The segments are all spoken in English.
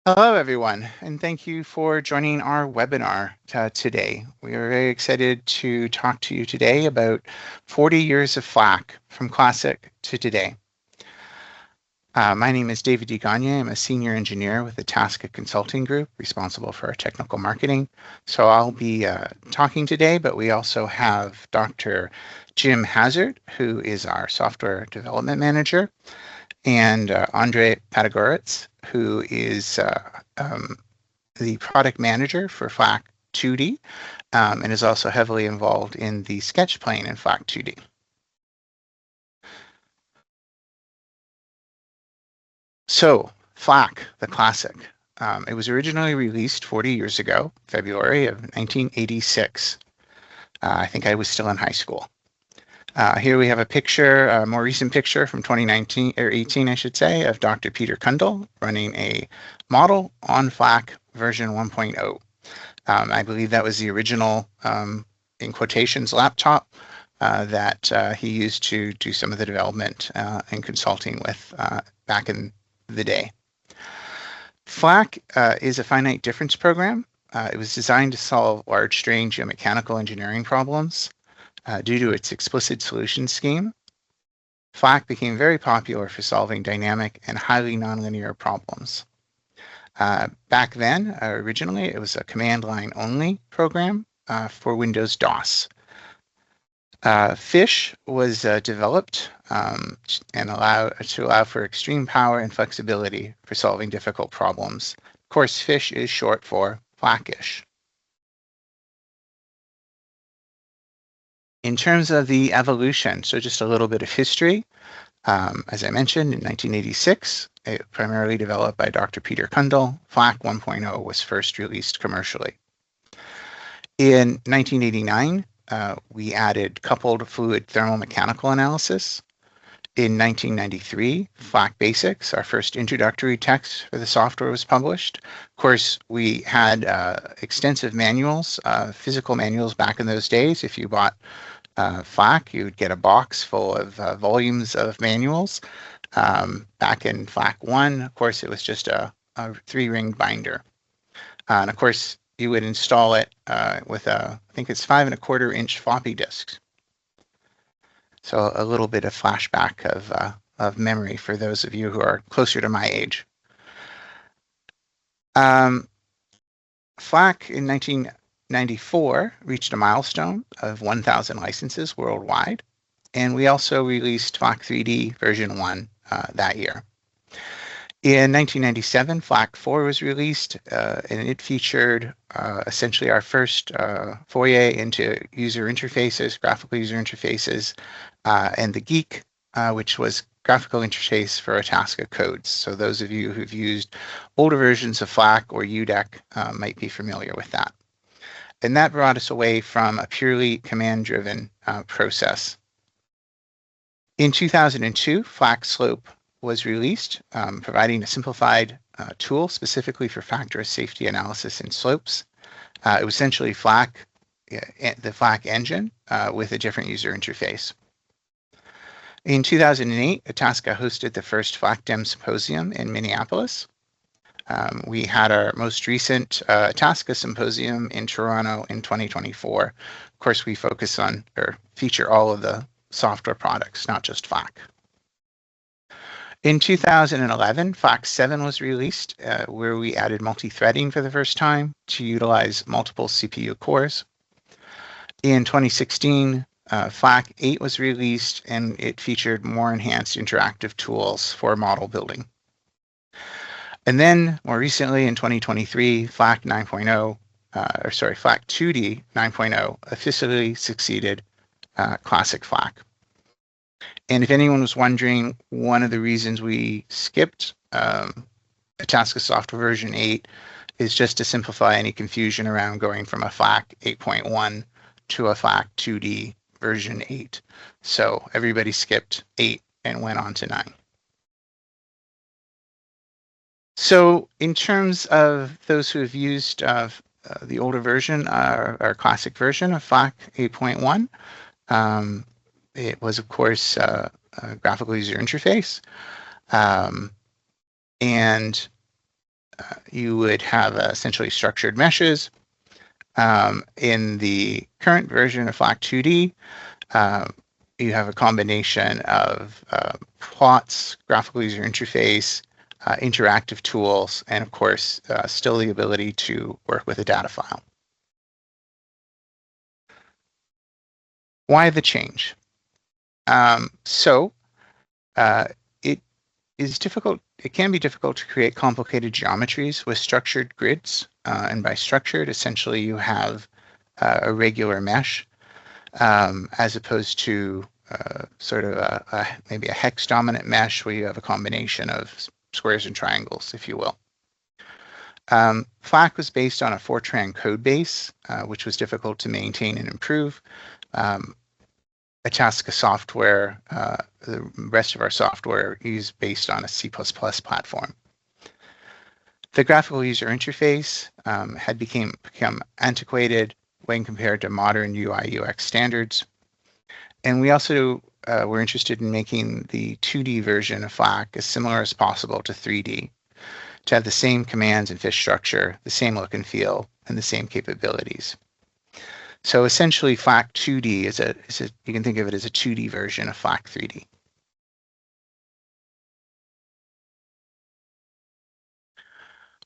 Hello, everyone, and thank you for joining our webinar today. We are very excited to talk to you today about 40 years of FLAC from classic to today. My name is David D. Gagne. I'm a senior engineer with the ITASCA Consulting Group, responsible for our technical marketing. So I'll be talking today, but we also have Dr. Jim Hazard, who is our software development manager, and Andre Patagoritz, who is the product manager for FLAC2D and is also heavily involved in the sketch plane in FLAC2D. So, FLAC, the classic. It was originally released 40 years ago, February of 1986. I think I was still in high school. Here we have a picture, a more recent picture from 2019, or 18, I should say, of Dr. Peter Kundal running a model on FLAC version 1.0. I believe that was the original, in quotations, laptop that he used to do some of the development and consulting with back in the day. FLAC is a finite difference program. It was designed to solve large strain geomechanical engineering problems. Due to its explicit solution scheme, FLAC became very popular for solving dynamic and highly nonlinear problems. Back then, originally, it was a command line only program for Windows DOS. FISH was developed and to allow for extreme power and flexibility for solving difficult problems. Of course, FISH is short for FLAC-ish. In terms of the evolution, so just a little bit of history. As I mentioned, in 1986, it primarily developed by Dr. Peter Kundal, FLAC 1.0 was first released commercially. In 1989, we added coupled fluid thermomechanical analysis. In 1993, FLAC Basics, our first introductory text for the software, was published. Of course, we had extensive manuals, physical manuals back in those days. If you bought FLAC, you would get a box full of volumes of manuals. Back in FLAC 1, of course, it was just a 3-ring binder. And of course, you would install it with I think it's 5¼ inch floppy disks. So a little bit of flashback of memory for those of you who are closer to my age. FLAC in 1994 reached a milestone of 1,000 licenses worldwide, and we also released FLAC3D version 1 that year. In 1997, FLAC4 was released, and it featured essentially our first foray into user interfaces, graphical user interfaces, and the Geek, which was graphical interface for ITASCA codes. So those of you who've used older versions of FLAC or UDEC might be familiar with that. And that brought us away from a purely command-driven process. In 2002, FLAC Slope was released, providing a simplified tool specifically for factor safety analysis in slopes. It was essentially FLAC, the FLAC engine with a different user interface. In 2008, ITASCA hosted the first FLAC-DEM symposium in Minneapolis. We had our most recent ITASCA symposium in Toronto in 2024. Of course, we focus on or feature all of the software products, not just FLAC. In 2011, FLAC 7 was released, where we added multi-threading for the first time to utilize multiple CPU cores. In 2016, FLAC 8 was released, and it featured more enhanced interactive tools for model building. And then, more recently, in 2023, FLAC 9.0, FLAC2D 9.0 officially succeeded Classic FLAC. And if anyone was wondering, one of the reasons we skipped ITASCA software version 8 is just to simplify any confusion around going from a FLAC 8.1 to a FLAC2D version 8. So everybody skipped 8 and went on to 9. So in terms of those who have used the older version, our classic version of FLAC 8.1, it was, of course, a graphical user interface. And you would have essentially structured meshes. In the current version of FLAC2D, you have a combination of plots, graphical user interface, interactive tools, and of course, still the ability to work with a data file. Why the change? It can be difficult to create complicated geometries with structured grids. And by structured, essentially you have a regular mesh as opposed to sort of maybe a hex dominant mesh where you have a combination of squares and triangles, if you will. FLAC was based on a Fortran code base, which was difficult to maintain and improve. ITASCA software, the rest of our software is based on a C++ platform. The graphical user interface had become antiquated when compared to modern UI UX standards. And we also were interested in making the 2D version of FLAC as similar as possible to 3D, to have the same commands and fish structure, the same look and feel, and the same capabilities. So essentially, FLAC2D is you can think of it as a 2D version of FLAC3D.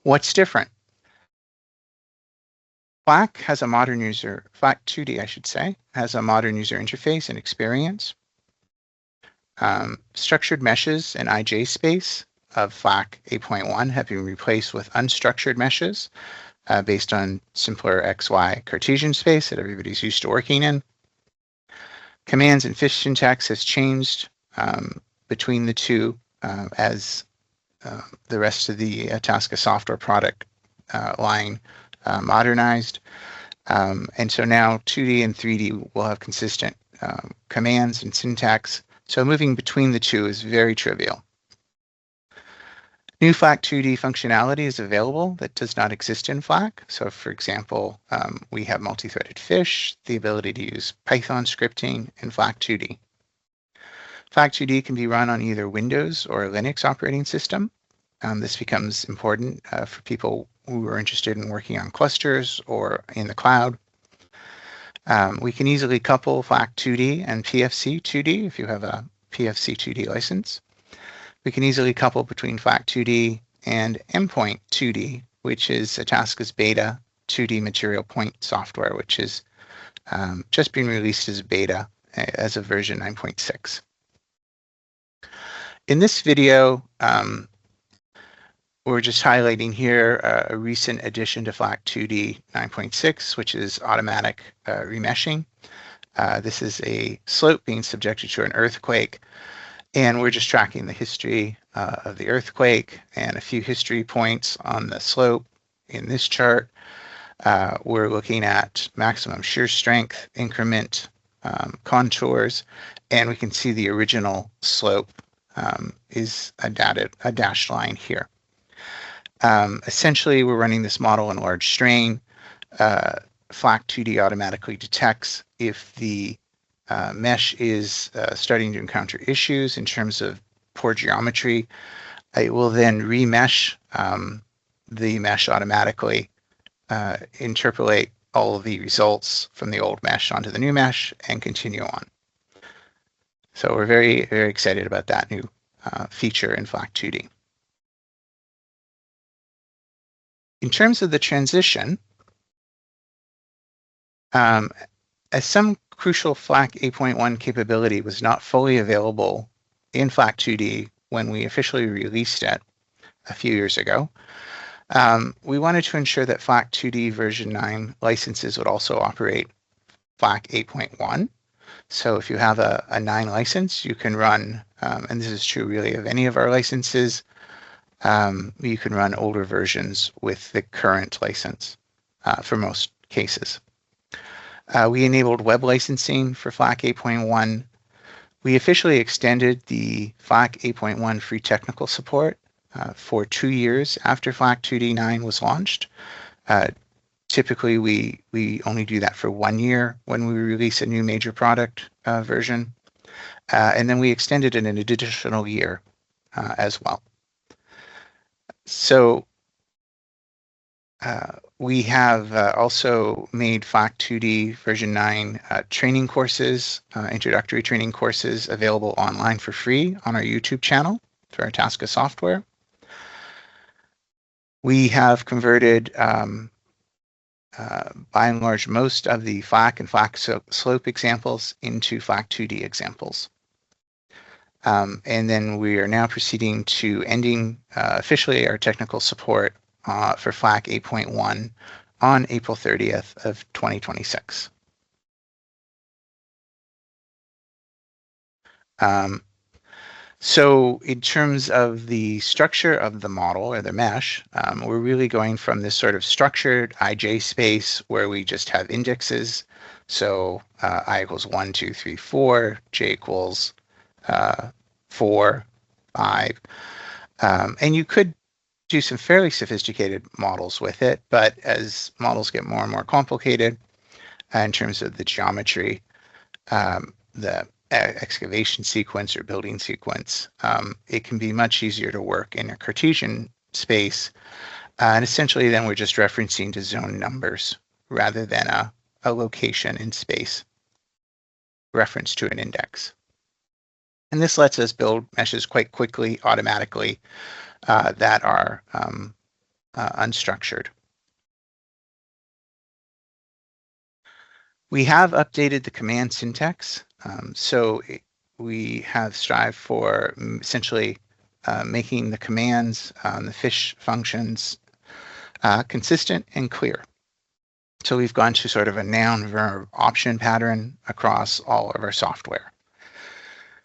What's different? FLAC2D, I should say, has a modern user interface and experience. Structured meshes and IJ space of FLAC 8.1 have been replaced with unstructured meshes based on simpler XY Cartesian space that everybody's used to working in. Commands and fish syntax has changed between the two as the rest of the ITASCA software product line modernized. And so now 2D and 3D will have consistent commands and syntax. So moving between the two is very trivial. New FLAC2D functionality is available that does not exist in FLAC. So for example, we have multi-threaded fish, the ability to use Python scripting in FLAC2D. FLAC2D can be run on either Windows or a Linux operating system. This becomes important for people who are interested in working on clusters or in the cloud. We can easily couple FLAC2D and PFC2D if you have a PFC2D license. We can easily couple between FLAC2D and Endpoint 2D, which is ITASCA's beta 2D material point software, which is just being released as a beta as of version 9.6. In this video, we're just highlighting here a recent addition to FLAC2D 9.6, which is automatic remeshing. This is a slope being subjected to an earthquake. And we're just tracking the history of the earthquake and a few history points on the slope in this chart. We're looking at maximum shear strength, increment, contours, and we can see the original slope is a dashed line here. Essentially, we're running this model in large strain. FLAC2D automatically detects if the mesh is starting to encounter issues in terms of poor geometry. It will then remesh the mesh automatically, interpolate all of the results from the old mesh onto the new mesh, and continue on. So we're very, very excited about that new feature in FLAC2D. In terms of the transition, as some crucial FLAC 8.1 capability was not fully available in FLAC2D when we officially released it a few years ago, we wanted to ensure that FLAC2D version 9 licenses would also operate FLAC 8.1. So if you have a 9 license, you can run, and this is true really of any of our licenses, you can run older versions with the current license for most cases. We enabled web licensing for FLAC 8.1. We officially extended the FLAC 8.1 free technical support for 2 years after FLAC2D 9 was launched. Typically, we only do that for 1 year when we release a new major product version. And then we extended it an additional year as well. So We have also made FLAC2D version 9 training courses, introductory training courses available online for free on our YouTube channel through our ITASCA software. We have converted, by and large, most of the FLAC and FLAC slope examples into FLAC2D examples. And then we are now proceeding to ending officially our technical support for FLAC 8.1 on April 30th of 2026. So in terms of the structure of the model or the mesh, we're really going from this sort of structured IJ space where we just have indexes. So I equals 1, 2, 3, 4, j equals 4, 5. And you could do some fairly sophisticated models with it, but as models get more and more complicated in terms of the geometry, the excavation sequence or building sequence, it can be much easier to work in a Cartesian space. And essentially then we're just referencing to zone numbers rather than a location in space reference to an index. And this lets us build meshes quite quickly, automatically, that are unstructured. We have updated the command syntax. We have strived for essentially making the commands, the fish functions, consistent and clear. So we've gone to sort of a noun verb option pattern across all of our software.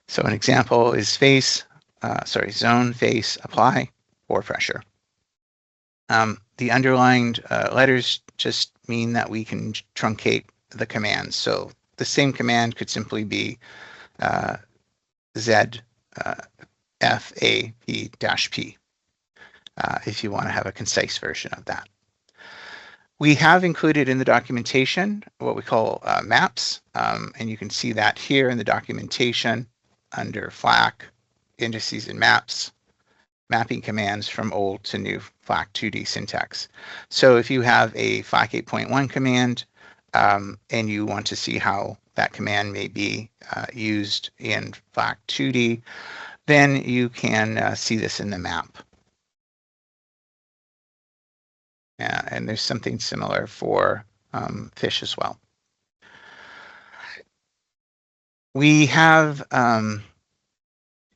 So an example is zone, face, apply, or pressure. The underlined letters just mean that we can truncate the commands. So the same command could simply be Z F A P -P if you want to have a concise version of that. We have included in the documentation what we call maps, and you can see that here in the documentation under FLAC, indices and maps, mapping commands from old to new FLAC2D syntax. So if you have a FLAC 8.1 command and you want to see how that command may be used in FLAC2D, then you can see this in the map. And there's something similar for fish as well. We have,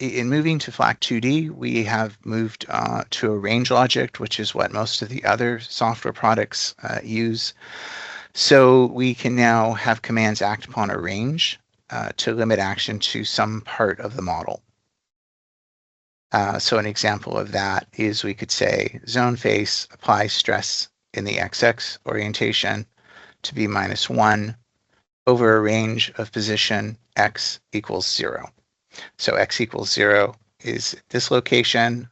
in moving to FLAC2D, we have moved to a range logic, which is what most of the other software products use. So we can now have commands act upon a range to limit action to some part of the model. So an example of that is we could say zone face applies stress in the XX orientation to be -1 over a range of position X equals 0. So X equals 0 is this location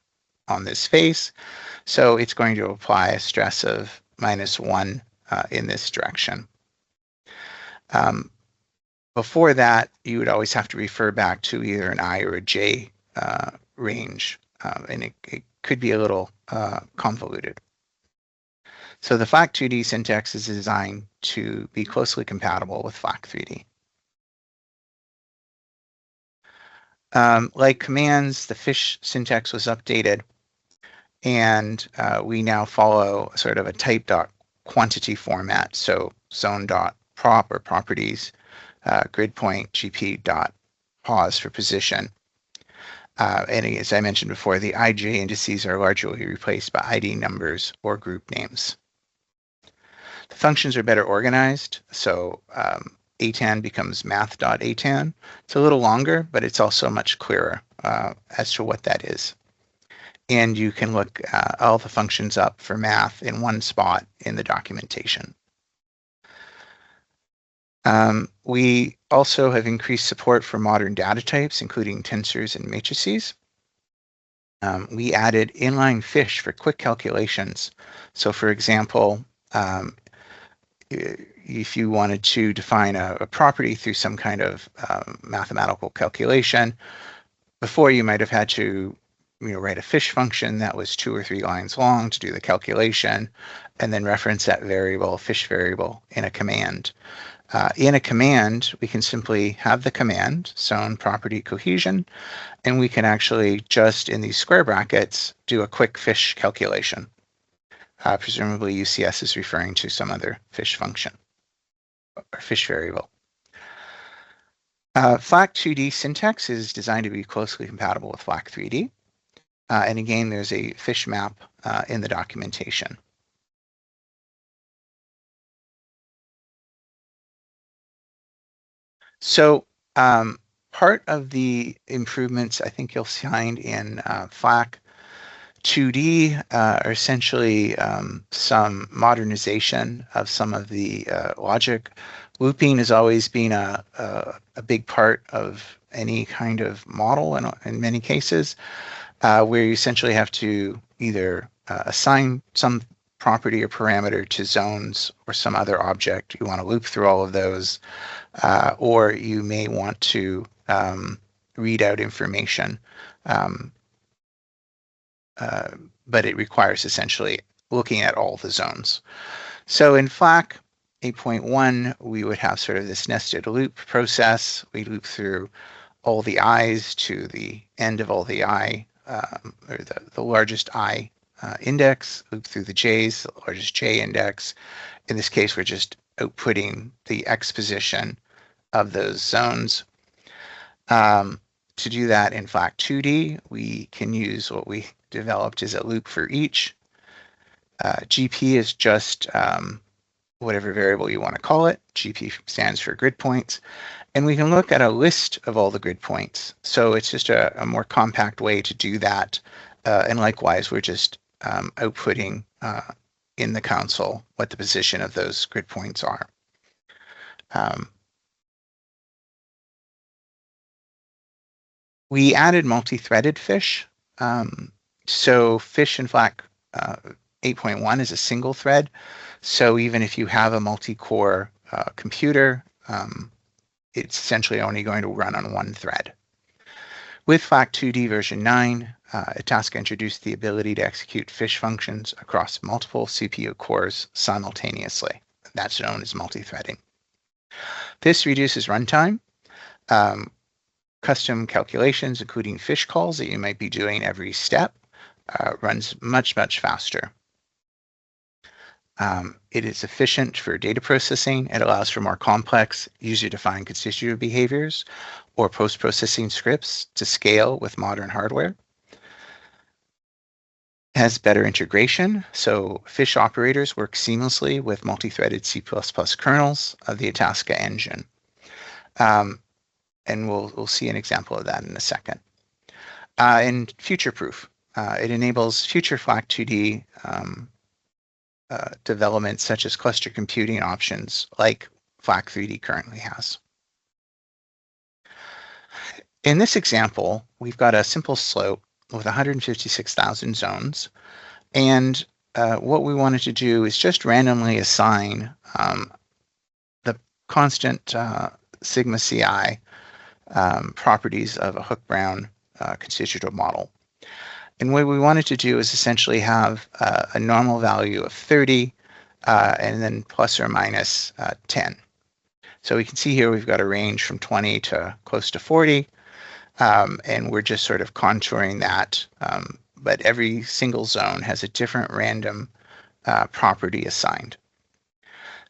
on this face. So it's going to apply a stress of -1 in this direction. Before that, you would always have to refer back to either an I or a J range, and it could be a little convoluted. So the FLAC2D syntax is designed to be closely compatible with FLAC3D. Like commands, the fish syntax was updated, and we now follow sort of a type.quantity format. So zone.prop or properties, grid point gp.pause for position. And as I mentioned before, the IJ indices are largely replaced by ID numbers or group names. The functions are better organized, so ATAN becomes math.atan. It's a little longer, but it's also much clearer as to what that is. And you can look all the functions up for math in one spot in the documentation. We also have increased support for modern data types, including tensors and matrices. We added inline fish for quick calculations. So for example, if you wanted to define a property through some kind of mathematical calculation, before you might have had to write a fish function that was 2 or 3 lines long to do the calculation, and then reference that variable, fish variable, in a command. In a command, we can simply have the command, zone property cohesion, and we can actually just in these square brackets do a quick fish calculation. Presumably UCS is referring to some other fish function or fish variable. FLAC2D syntax is designed to be closely compatible with FLAC3D. And again, there's a fish map in the documentation. So part of the improvements I think you'll find in FLAC2D are essentially some modernization of some of the logic. Looping has always been a big part of any kind of model in many cases, where you essentially have to either assign some property or parameter to zones or some other object. You want to loop through all of those, or you may want to read out information, but it requires essentially looking at all the zones. So in FLAC 8.1, we would have sort of this nested loop process. We loop through all the i's to the end of all the I, or the largest I index, loop through the j's, the largest j index. In this case, we're just outputting the x position of those zones. To do that in FLAC2D, we can use what we developed as a loop for each. GP is just whatever variable you want to call it. GP stands for grid points. And we can look at a list of all the grid points. So it's just a more compact way to do that. And likewise, we're just outputting in the console what the position of those grid points are. We added multi-threaded fish. So fish in FLAC 8.1 is a single thread. So even if you have a multi-core computer, it's essentially only going to run on one thread. With FLAC2D version 9, ITASCA introduced the ability to execute fish functions across multiple CPU cores simultaneously. That's known as multi-threading. This reduces runtime. Custom calculations, including fish calls that you might be doing every step, runs much faster. It is efficient for data processing. It allows for more complex, user-defined constitutive behaviors or post-processing scripts to scale with modern hardware. It has better integration, so fish operators work seamlessly with multi-threaded C++ kernels of the ITASCA engine. And we'll see an example of that in a second. And future-proof. It enables future FLAC2D development, such as cluster computing options like FLAC3D currently has. In this example, we've got a simple slope with 156,000 zones. And what we wanted to do is just randomly assign the constant sigma CI properties of a Hook-Brown constitutive model. And what we wanted to do is essentially have a normal value of 30 and then plus or minus 10. So we can see here we've got a range from 20 to close to 40, and we're just sort of contouring that. But every single zone has a different random property assigned.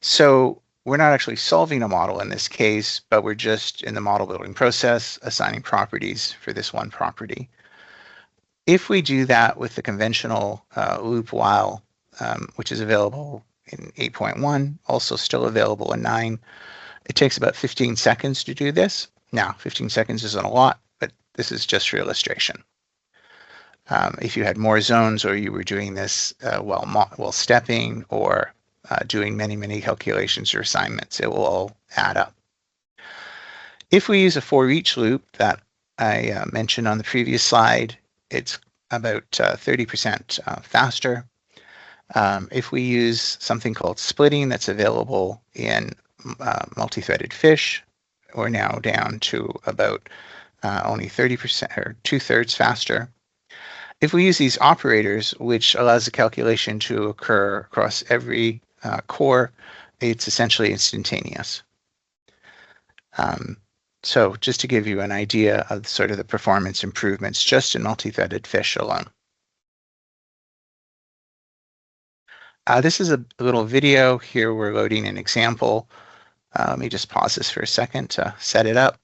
So we're not actually solving a model in this case, but we're just in the model building process assigning properties for this one property. If we do that with the conventional loop while, which is available in 8.1, also still available in 9, it takes about 15 seconds to do this. Now, 15 seconds isn't a lot, but this is just for illustration. If you had more zones or you were doing this while stepping or doing many calculations or assignments, it will all add up. If we use a for each loop that I mentioned on the previous slide, it's about 30% faster. If we use something called splitting that's available in multi-threaded fish, we're now down to about only 30% or 2/3 faster. If we use these operators, which allows the calculation to occur across every core, it's essentially instantaneous. So just to give you an idea of sort of the performance improvements just in multi-threaded fish alone. This is a little video. Here we're loading an example. Let me just pause this for a second to set it up.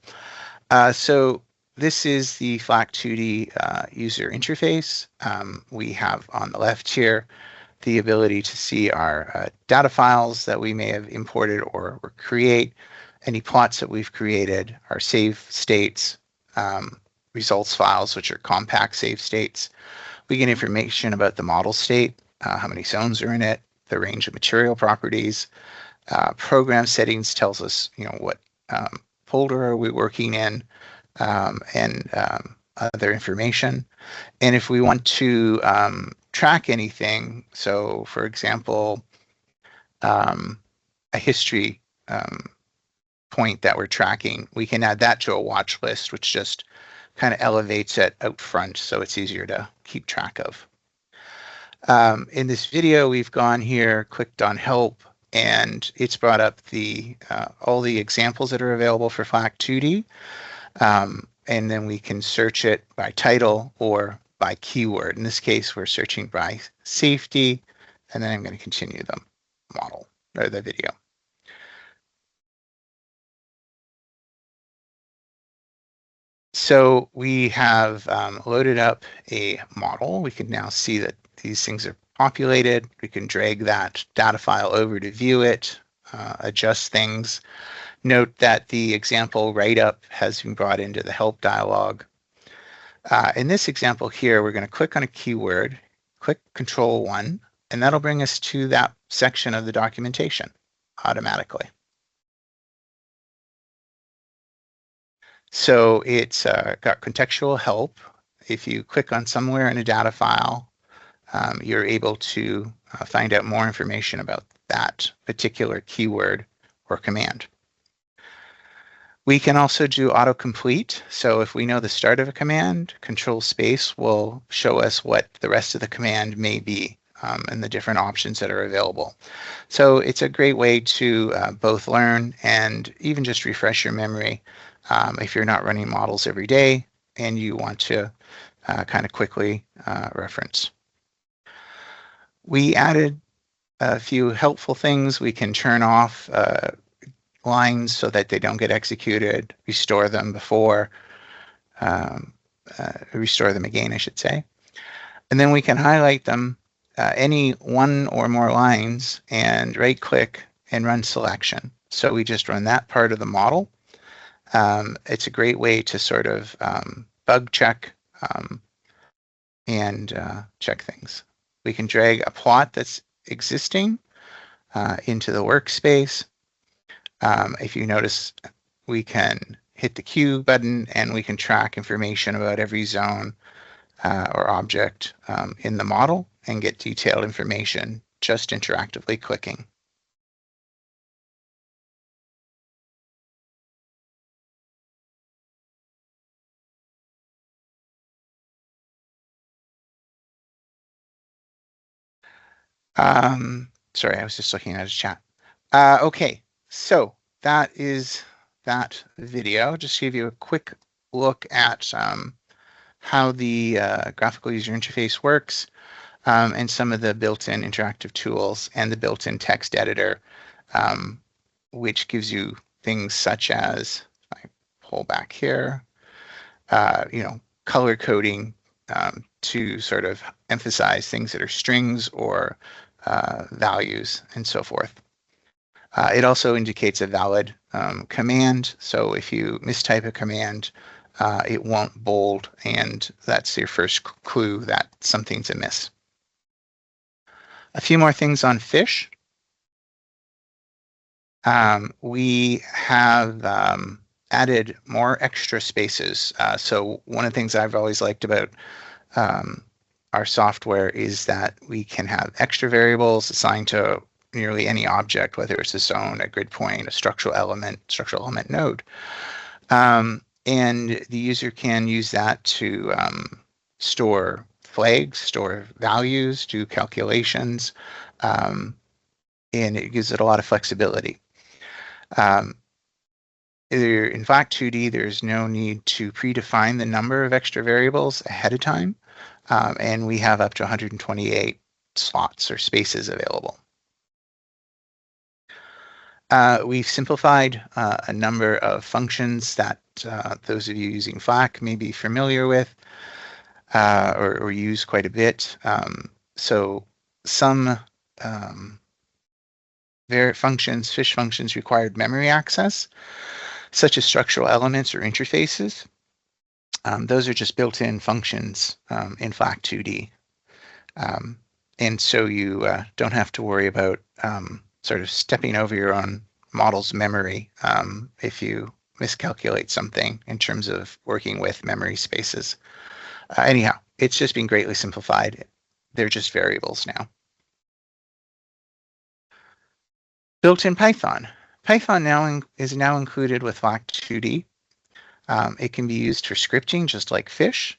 So this is the FLAC2D user interface. We have on the left here the ability to see our data files that we may have imported or create, any plots that we've created, our save states, results files, which are compact save states. We get information about the model state, how many zones are in it, the range of material properties. Program settings tells us, what folder are we working in, and other information. And if we want to track anything, so for example, a history point that we're tracking, we can add that to a watch list, which just kind of elevates it out front so it's easier to keep track of. In this video, we've gone here, clicked on help, and it's brought up all the examples that are available for FLAC2D. And then we can search it by title or by keyword. In this case, we're searching by safety, and then I'm going to continue the model or the video. So we have loaded up a model. We can now see that these things are populated. We can drag that data file over to view it, adjust things. Note that the example write-up has been brought into the help dialog. In this example here, we're going to click on a keyword, click Control-1, and that'll bring us to that section of the documentation automatically. So it's got contextual help. If you click on somewhere in a data file, you're able to find out more information about that particular keyword or command. We can also do autocomplete. So if we know the start of a command, Control Space will show us what the rest of the command may be and the different options that are available. So it's a great way to both learn and even just refresh your memory if you're not running models every day and you want to kind of quickly reference. We added a few helpful things. We can turn off lines so that they don't get executed, restore them before, restore them again, I should say. And then we can highlight them, any one or more lines, and right-click and run selection. So we just run that part of the model. It's a great way to sort of bug check and check things. We can drag a plot that's existing into the workspace. If you notice, we can hit the Q button and we can track information about every zone or object in the model and get detailed information just interactively clicking. Sorry, I was just looking at a chat. Okay, so that is that video. Just to give you a quick look at how the graphical user interface works and some of the built-in interactive tools and the built-in text editor, which gives you things such as, if I pull back here, color coding to sort of emphasize things that are strings or values and so forth. It also indicates a valid command. So if you mistype a command, it won't bold, and that's your first clue that something's amiss. A few more things on fish. We have added more extra spaces. So one of the things I've always liked about our software is that we can have extra variables assigned to nearly any object, whether it's a zone, a grid point, a structural element node. And the user can use that to store flags, store values, do calculations, and it gives it a lot of flexibility. In FLAC2D, there's no need to predefine the number of extra variables ahead of time, and we have up to 128 slots or spaces available. We've simplified a number of functions that those of you using FLAC may be familiar with or use quite a bit. So some fish functions required memory access, such as structural elements or interfaces. Those are just built-in functions in FLAC2D. And so you don't have to worry about sort of stepping over your own model's memory if you miscalculate something in terms of working with memory spaces. Anyhow, it's just been greatly simplified. They're just variables now. Built-in Python. Python is now included with FLAC2D. It can be used for scripting, just like fish.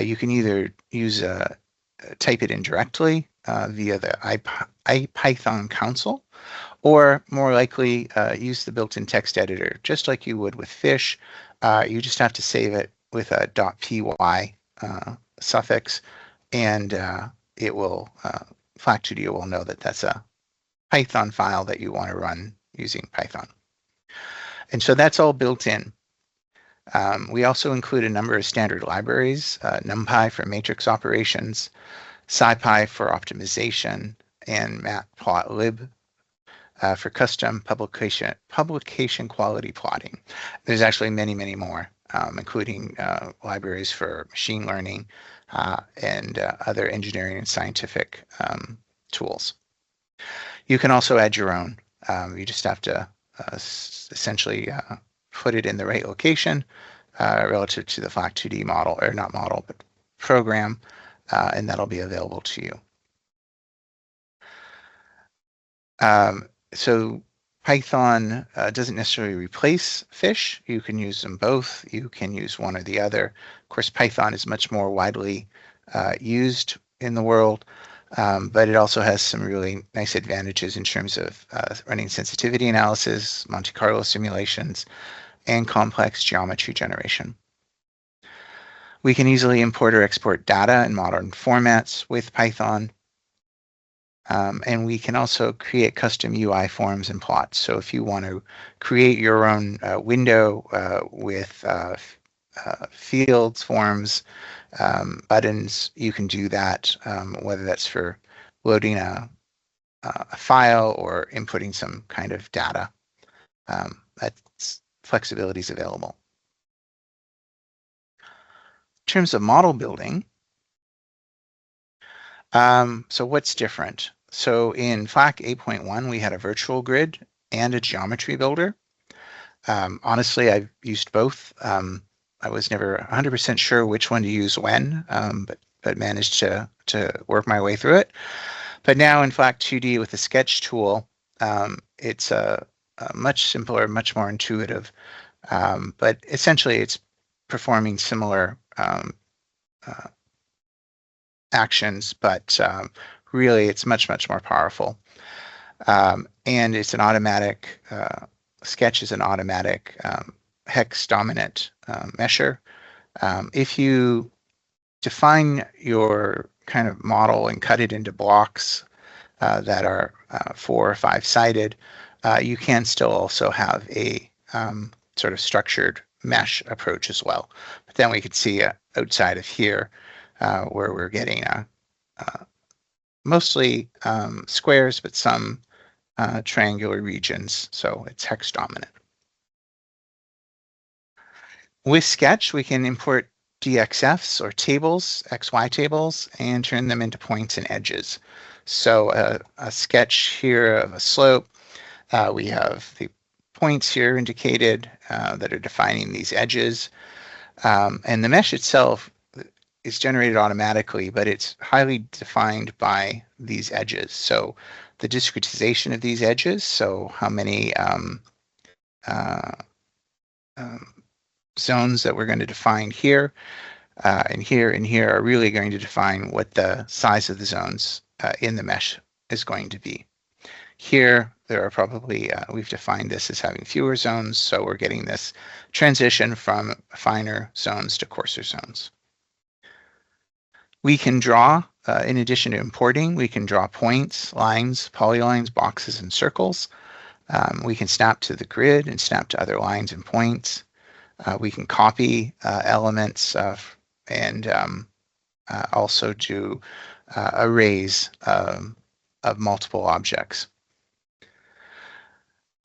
You can either type it in directly via the IPython console, or more likely use the built-in text editor, just like you would with fish. You just have to save it with a .py suffix, and it will FLAC2D will know that that's a Python file that you want to run using Python. And so that's all built in. We also include a number of standard libraries, NumPy for matrix operations, SciPy for optimization, and matplotlib for custom publication quality plotting. There's actually many, many more, including libraries for machine learning and other engineering and scientific tools. You can also add your own. You just have to essentially put it in the right location relative to the FLAC2D model, or not model, but program, and that'll be available to you. So Python doesn't necessarily replace fish. You can use them both. You can use one or the other. Of course, Python is much more widely used in the world, but it also has some really nice advantages in terms of running sensitivity analysis, Monte Carlo simulations, and complex geometry generation. We can easily import or export data in modern formats with Python. And we can also create custom UI forms and plots. So if you want to create your own window with fields, forms, buttons, you can do that, whether that's for loading a file or inputting some kind of data. That flexibility is available. In terms of model building, so what's different? So in FLAC 8.1, we had a virtual grid and a geometry builder. Honestly, I've used both. I was never 100% sure which one to use when, but managed to work my way through it. But now in FLAC2D with the sketch tool, it's a much simpler, much more intuitive, but essentially it's performing similar actions, but really it's much more powerful. And it's an automatic, sketch is an automatic hex dominant mesher. If you define your kind of model and cut it into blocks that are 4 or 5 sided, you can still also have a sort of structured mesh approach as well. But then we could see outside of here where we're getting mostly squares, but some triangular regions, so it's hex dominant. With Sketch, we can import DXFs or tables, XY tables, and turn them into points and edges. So a sketch here of a slope, we have the points here indicated that are defining these edges. And the mesh itself is generated automatically, but it's highly defined by these edges. So the discretization of these edges, so how many zones that we're going to define here, and here are really going to define what the size of the zones in the mesh is going to be. Here, there are probably, we've defined this as having fewer zones, so we're getting this transition from finer zones to coarser zones. We can draw, in addition to importing, we can draw points, lines, polylines, boxes, and circles. We can snap to the grid and snap to other lines and points. We can copy elements and also do arrays of multiple objects.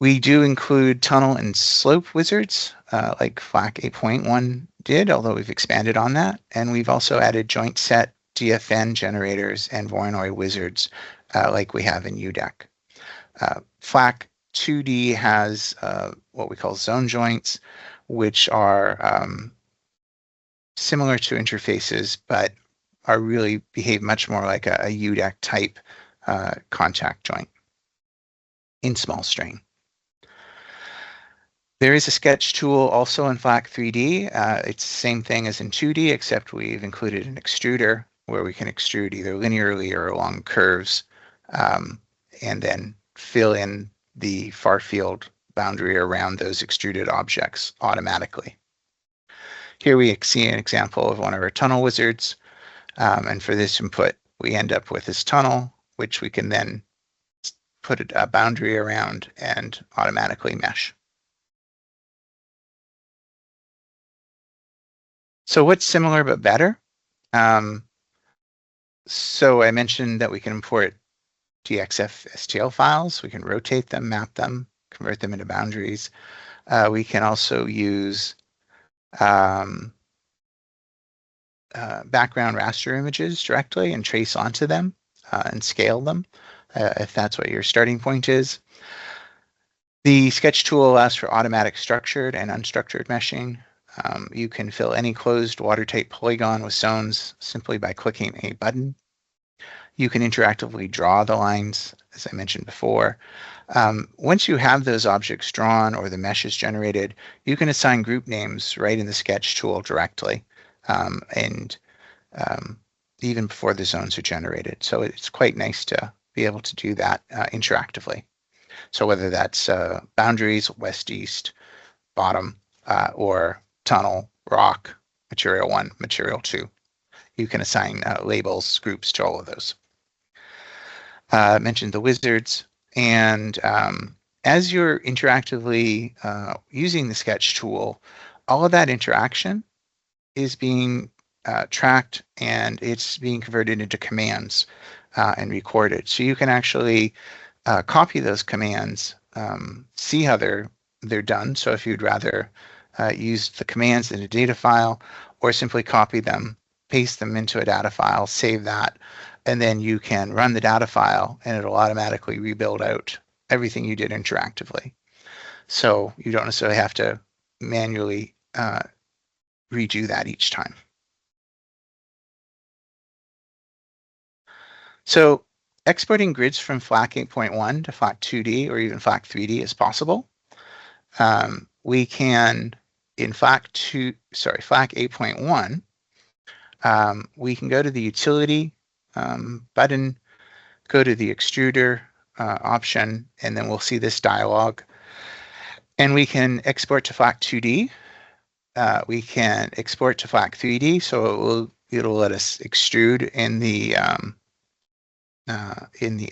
We do include tunnel and slope wizards, like FLAC 8.1 did, although we've expanded on that. And we've also added joint set, DFN generators, and Voronoi wizards, like we have in UDEC. FLAC2D has what we call zone joints, which are similar to interfaces, but are really behave much more like a UDEC type contact joint in small strain. There is a sketch tool also in FLAC3D. It's the same thing as in 2D, except we've included an extruder where we can extrude either linearly or along curves, and then fill in the far field boundary around those extruded objects automatically. Here we see an example of one of our tunnel wizards, and for this input, we end up with this tunnel, which we can then put a boundary around and automatically mesh. So what's similar but better? So I mentioned that we can import DXF STL files. We can rotate them, map them, convert them into boundaries. We can also use background raster images directly and trace onto them and scale them if that's what your starting point is. The sketch tool allows for automatic structured and unstructured meshing. You can fill any closed watertight polygon with zones simply by clicking a button. You can interactively draw the lines, as I mentioned before. Once you have those objects drawn or the mesh is generated, you can assign group names right in the sketch tool directly, and even before the zones are generated. So it's quite nice to be able to do that interactively. So whether that's boundaries, west, east, bottom, or tunnel, rock, material 1, material 2. You can assign labels, groups to all of those. I mentioned the wizards, and as you're interactively using the sketch tool, all of that interaction is being tracked, and it's being converted into commands and recorded. So you can actually copy those commands, see how they're done. So if you'd rather use the commands in a data file, or simply copy them, paste them into a data file, save that, and then you can run the data file and it'll automatically rebuild out everything you did interactively. So you don't necessarily have to manually redo that each time. So exporting grids from FLAC 8.1 to FLAC2D or even FLAC3D is possible. We can, in FLAC 8.1, we can go to the utility button, go to the extruder option, and then we'll see this dialog. And we can export to FLAC2D. We can export to FLAC3D, so it'll let us extrude in the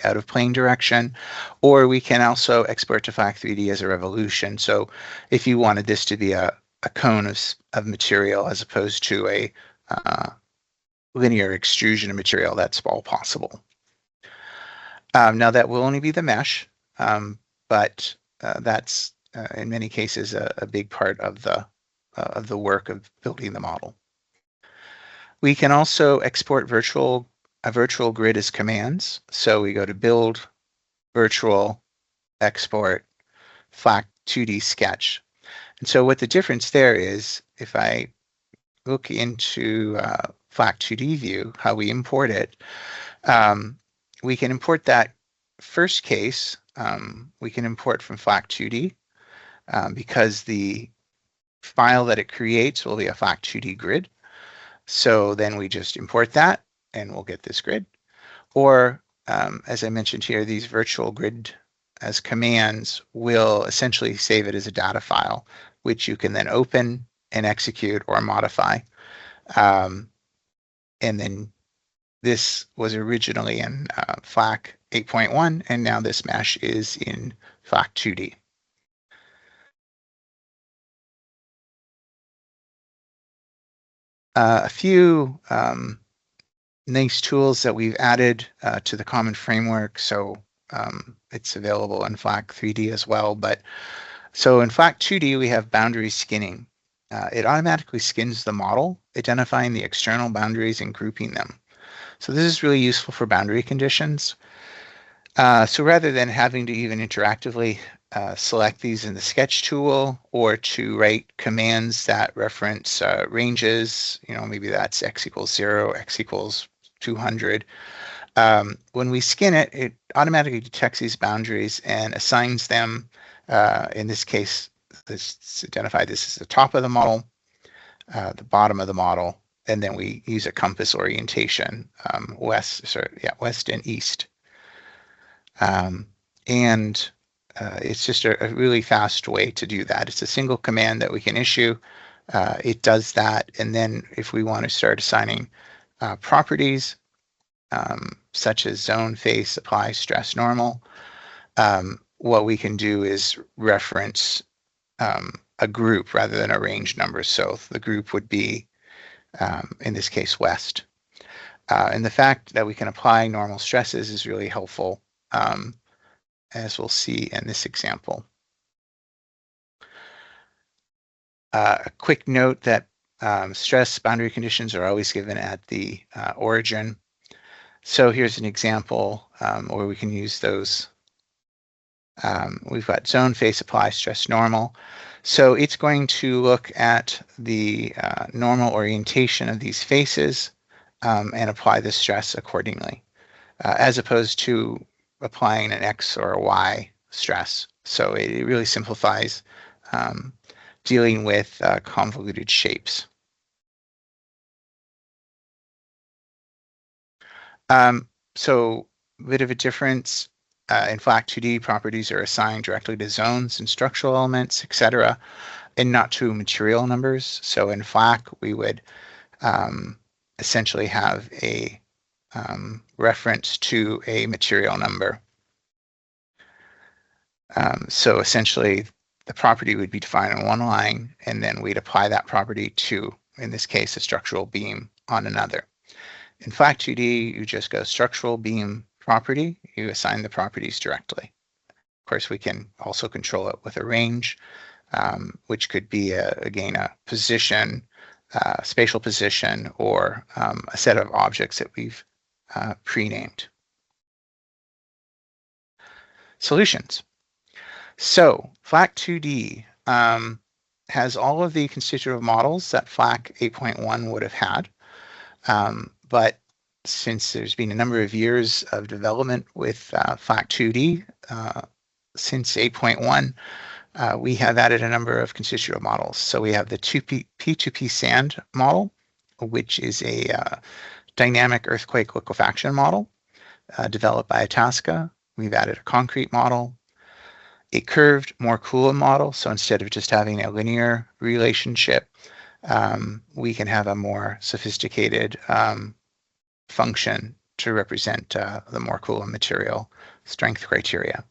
out of plane direction, or we can also export to FLAC3D as a revolution. So if you wanted this to be a cone of material as opposed to a linear extrusion of material, that's all possible. Now that will only be the mesh, but that's in many cases a big part of the work of building the model. We can also export a virtual grid as commands. So we go to build, virtual, export, FLAC2D sketch. And so what the difference there is, if I look into FLAC2D view, how we import it, we can import that first case, we can import from FLAC2D because the file that it creates will be a FLAC2D grid. So then we just import that and we'll get this grid. Or as I mentioned here, these virtual grid as commands will essentially save it as a data file, which you can then open and execute or modify. And then this was originally in FLAC 8.1, and now this mesh is in FLAC2D. A few nice tools that we've added to the common framework. So it's available in FLAC3D as well. But so in FLAC2D, we have boundary skinning. It automatically skins the model, identifying the external boundaries and grouping them. So this is really useful for boundary conditions. So rather than having to even interactively select these in the sketch tool or to write commands that reference ranges, maybe that's x equals 0, x equals 200. When we skin it, it automatically detects these boundaries and assigns them. In this case, let's identify this as the top of the model, the bottom of the model, and then we use a compass orientation, west and east. And it's just a really fast way to do that. It's a single command that we can issue. It does that, and then if we want to start assigning properties such as zone, face, apply, stress, normal, what we can do is reference a group rather than a range number. So the group would be, in this case, west. And the fact that we can apply normal stresses is really helpful, as we'll see in this example. A quick note that stress boundary conditions are always given at the origin. So here's an example where we can use those. We've got zone, face, apply, stress, normal. So it's going to look at the normal orientation of these faces and apply the stress accordingly, as opposed to applying an X or a Y stress. So it really simplifies dealing with convoluted shapes. So a bit of a difference. In FLAC2D, properties are assigned directly to zones and structural elements, etc., and not to material numbers. So in FLAC, we would essentially have a reference to a material number. So essentially, the property would be defined on one line, and then we'd apply that property to, in this case, a structural beam on another. In FLAC2D, you just go structural beam property, you assign the properties directly. Of course, we can also control it with a range, which could be, again, a position, spatial position, or a set of objects that we've pre-named. Solutions. So FLAC2D has all of the constitutive models that FLAC 8.1 would have had, but since there's been a number of years of development with FLAC2D since 8.1, we have added a number of constitutive models. So we have the P2P sand model, which is a dynamic earthquake liquefaction model developed by ITASCA. We've added a concrete model, a curved, more Coulomb model. So instead of just having a linear relationship, we can have a more sophisticated function to represent the more Coulomb material strength criteria.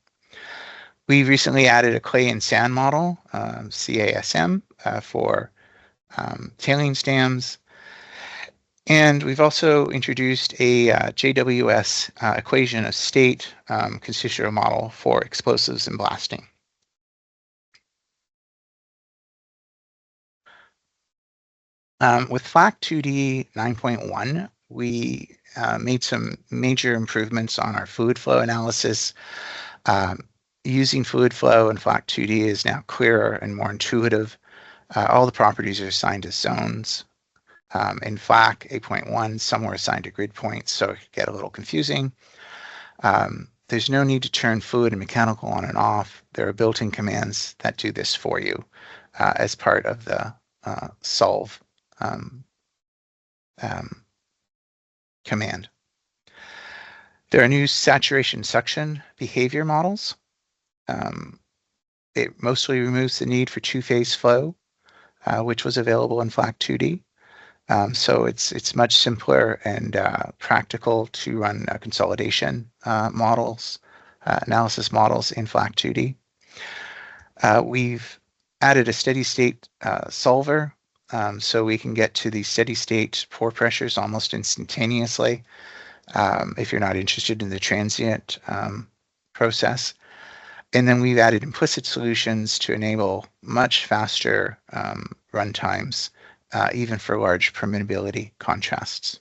We recently added a clay and sand model, CASM, for tailings dams. And we've also introduced a JWS equation of state constitutive model for explosives and blasting. With FLAC2D 9.1, we made some major improvements on our fluid flow analysis. Using fluid flow in FLAC2D is now clearer and more intuitive. All the properties are assigned as zones. In FLAC 8.1, some were assigned to grid points, so it could get a little confusing. There's no need to turn fluid and mechanical on and off. There are built-in commands that do this for you as part of the solve command. There are new saturation suction behavior models. It mostly removes the need for two-phase flow, which was available in FLAC2D. So it's much simpler and practical to run consolidation models, analysis models in FLAC2D. We've added a steady state solver, so we can get to the steady state pore pressures almost instantaneously if you're not interested in the transient process. And then we've added implicit solutions to enable much faster run times, even for large permeability contrasts.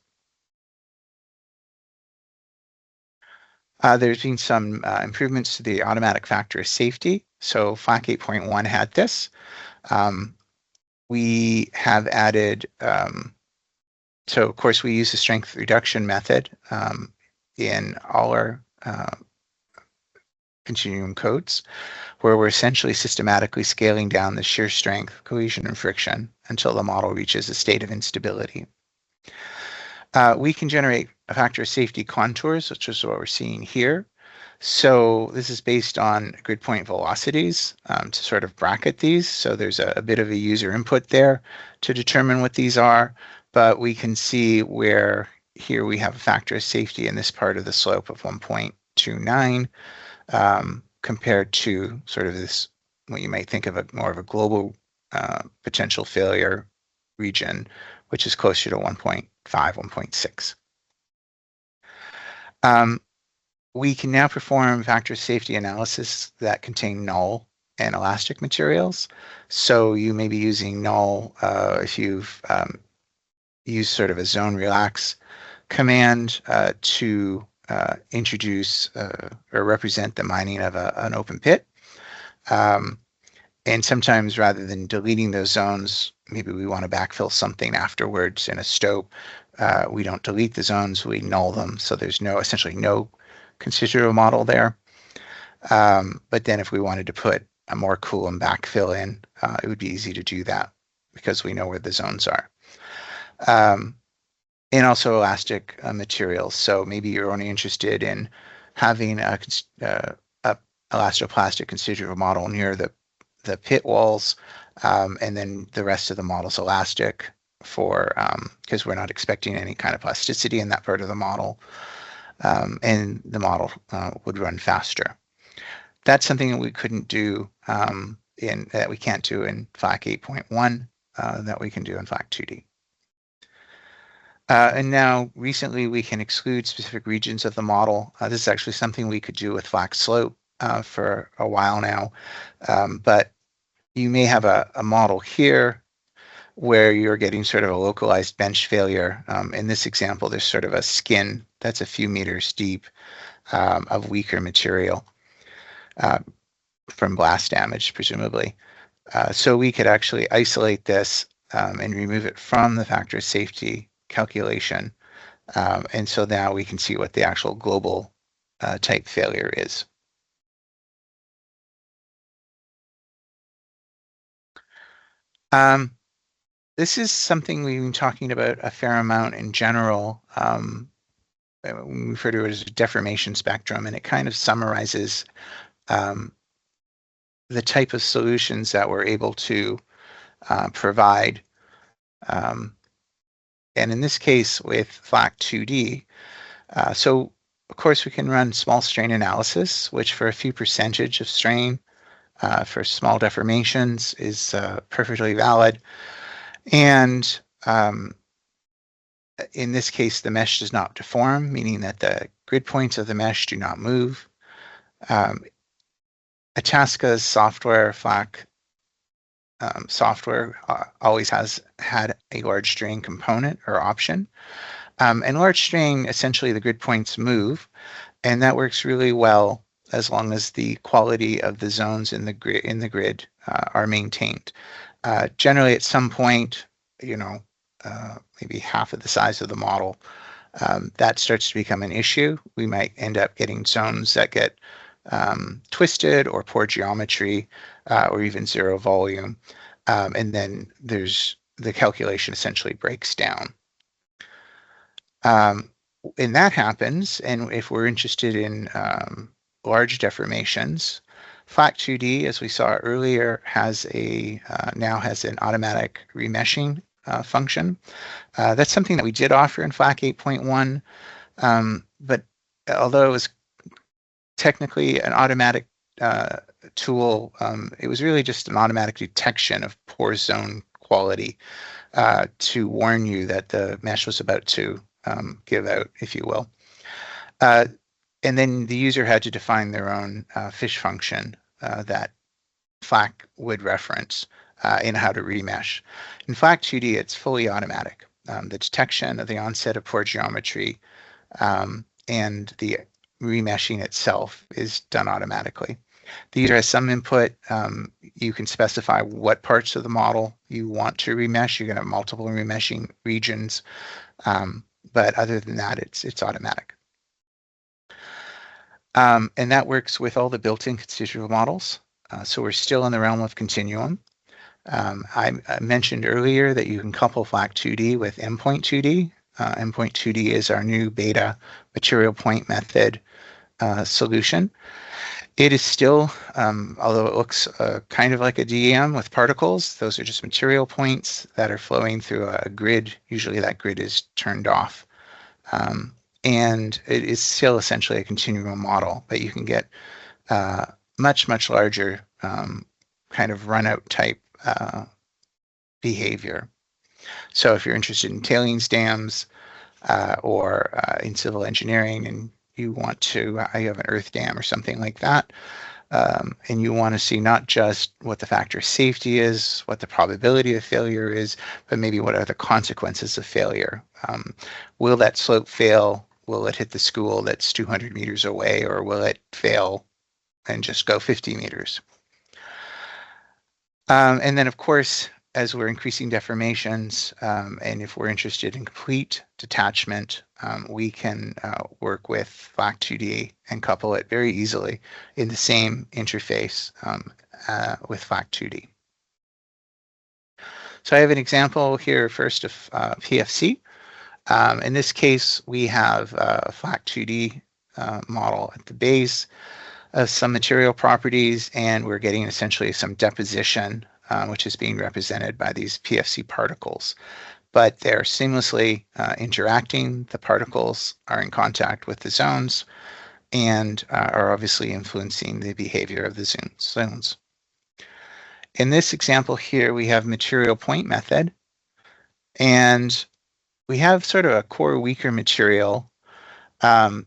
There's been some improvements to the automatic factor of safety. So FLAC 8.1 had this. We have added, so of course we use the strength reduction method in all our continuum codes, where we're essentially systematically scaling down the shear strength, cohesion, and friction until the model reaches a state of instability. We can generate a factor of safety contours, which is what we're seeing here. So this is based on grid point velocities to sort of bracket these. So there's a bit of a user input there to determine what these are, but we can see where here we have a factor of safety in this part of the slope of 1.29 compared to sort of this, what you might think of more of a global potential failure region, which is closer to 1.5, 1.6. We can now perform factor safety analysis that contain null and elastic materials. So you may be using null if you've used sort of a zone relax command to introduce or represent the mining of an open pit. And sometimes rather than deleting those zones, maybe we want to backfill something afterwards in a stope. We don't delete the zones, we null them. So there's essentially no constitutive model there. But then if we wanted to put a more Coulomb backfill in, it would be easy to do that because we know where the zones are. And also elastic materials. So maybe you're only interested in having a elastoplastic constitutive model near the pit walls, and then the rest of the model's elastic for because we're not expecting any kind of plasticity in that part of the model, and the model would run faster. That's something that we couldn't do that we can't do in FLAC 8.1 that we can do in FLAC2D. And now recently we can exclude specific regions of the model. This is actually something we could do with FLAC slope for a while now, but you may have a model here where you're getting sort of a localized bench failure. In this example, there's sort of a skin that's a few meters deep of weaker material from blast damage, presumably. So we could actually isolate this and remove it from the factor of safety calculation. And so now we can see what the actual global type failure is. This is something we've been talking about a fair amount in general. We refer to it as a deformation spectrum, and it kind of summarizes the type of solutions that we're able to provide. And in this case with FLAC2D, so of course we can run small strain analysis, which for a few percentage of strain for small deformations is perfectly valid. And in this case, the mesh does not deform, meaning that the grid points of the mesh do not move. ITASCA's software, FLAC software, always has had a large strain component or option. And large strain, essentially the grid points move, and that works really well as long as the quality of the zones in the grid are maintained. Generally, at some point, maybe half of the size of the model, that starts to become an issue. We might end up getting zones that get twisted or poor geometry or even zero volume. And then the calculation essentially breaks down. And that happens, and if we're interested in large deformations, FLAC2D, as we saw earlier, has now has an automatic remeshing function. That's something that we did offer in FLAC 8.1, but although it was technically an automatic tool, it was really just an automatic detection of pore zone quality to warn you that the mesh was about to give out, if you will. And then the user had to define their own fish function that FLAC would reference in how to remesh. In FLAC2D, it's fully automatic. The detection of the onset of pore geometry and the remeshing itself is done automatically. The user has some input. You can specify what parts of the model you want to remesh. You can have multiple remeshing regions, but other than that, it's automatic. And that works with all the built-in constitutive models. So we're still in the realm of continuum. I mentioned earlier that you can couple FLAC2D with endpoint2D. Endpoint2D is our new beta material point method solution. It is still, although it looks kind of like a DEM with particles, those are just material points that are flowing through a grid. Usually that grid is turned off. And it is still essentially a continuum model, but you can get much, much larger kind of run-out type behavior. So if you're interested in tailings dams or in civil engineering and you want to, you have an earth dam or something like that, and you want to see not just what the factor of safety is, what the probability of failure is, but maybe what are the consequences of failure. Will that slope fail? Will it hit the school that's 200 meters away, or will it fail and just go 50 meters? And then, of course, as we're increasing deformations, and if we're interested in complete detachment, we can work with FLAC2D and couple it very easily in the same interface with FLAC2D. So I have an example here first of PFC. In this case, we have a FLAC2D model at the base of some material properties, and we're getting essentially some deposition, which is being represented by these PFC particles. But they're seamlessly interacting. The particles are in contact with the zones and are obviously influencing the behavior of the zones. In this example here, we have material point method, and we have sort of a core weaker material.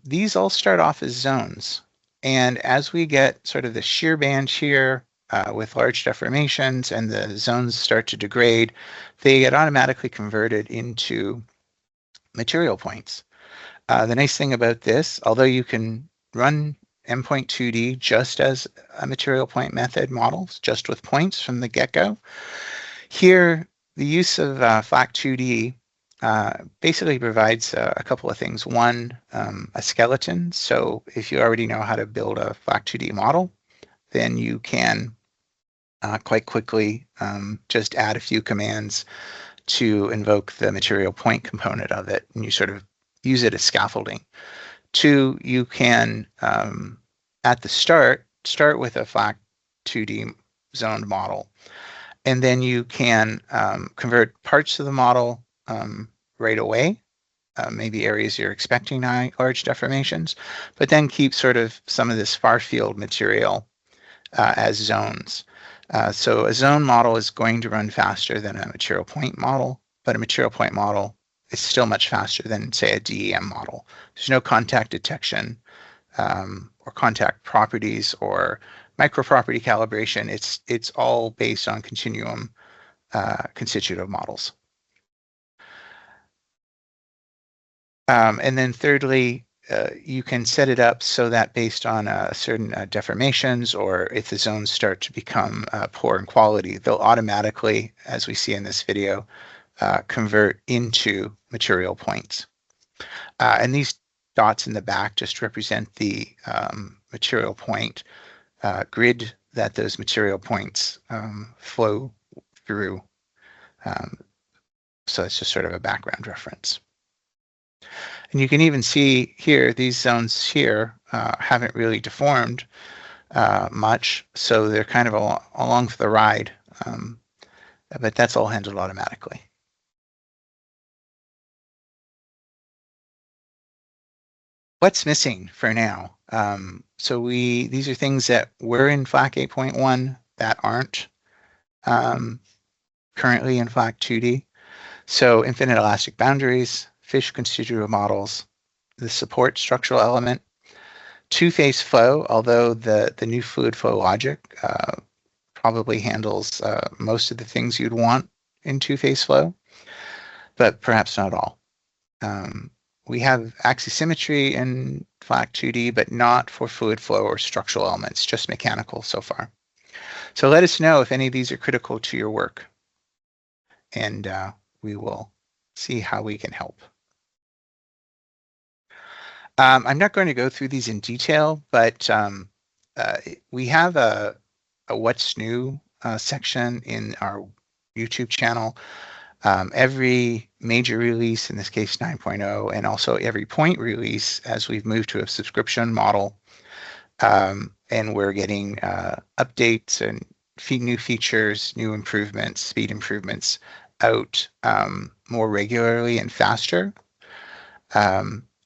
These all start off as zones. And as we get sort of the shear band here with large deformations and the zones start to degrade, they get automatically converted into material points. The nice thing about this, although you can run endpoint2D just as a material point method model, just with points from the get-go, here the use of FLAC2D basically provides a couple of things. One, a skeleton. So if you already know how to build a FLAC2D model, then you can quite quickly just add a few commands to invoke the material point component of it, and you sort of use it as scaffolding. Two, you can, at the start with a FLAC2D zoned model, and then you can convert parts of the model right away, maybe areas you're expecting large deformations, but then keep sort of some of this far field material as zones. So a zone model is going to run faster than a material point model, but a material point model is still much faster than, say, a DEM model. There's no contact detection or contact properties or microproperty calibration. It's all based on continuum constitutive models. And then thirdly, you can set it up so that based on certain deformations, or if the zones start to become poor in quality, they'll automatically, as we see in this video, convert into material points. And these dots in the back just represent the material point grid that those material points flow through. So it's just sort of a background reference. And you can even see here, these zones here haven't really deformed much, so they're kind of along for the ride, but that's all handled automatically. What's missing for now? So these are things that were in FLAC 8.1 that aren't currently in FLAC2D. So infinite elastic boundaries, fish constitutive models, the support structural element, two-phase flow, although the new fluid flow logic probably handles most of the things you'd want in two-phase flow, but perhaps not all. We have axisymmetry in FLAC2D, but not for fluid flow or structural elements, just mechanical so far. So let us know if any of these are critical to your work, and we will see how we can help. I'm not going to go through these in detail, but we have a What's New section in our YouTube channel. Every major release, in this case 9.0, and also every point release as we've moved to a subscription model, and we're getting updates and new features, new improvements, speed improvements out more regularly and faster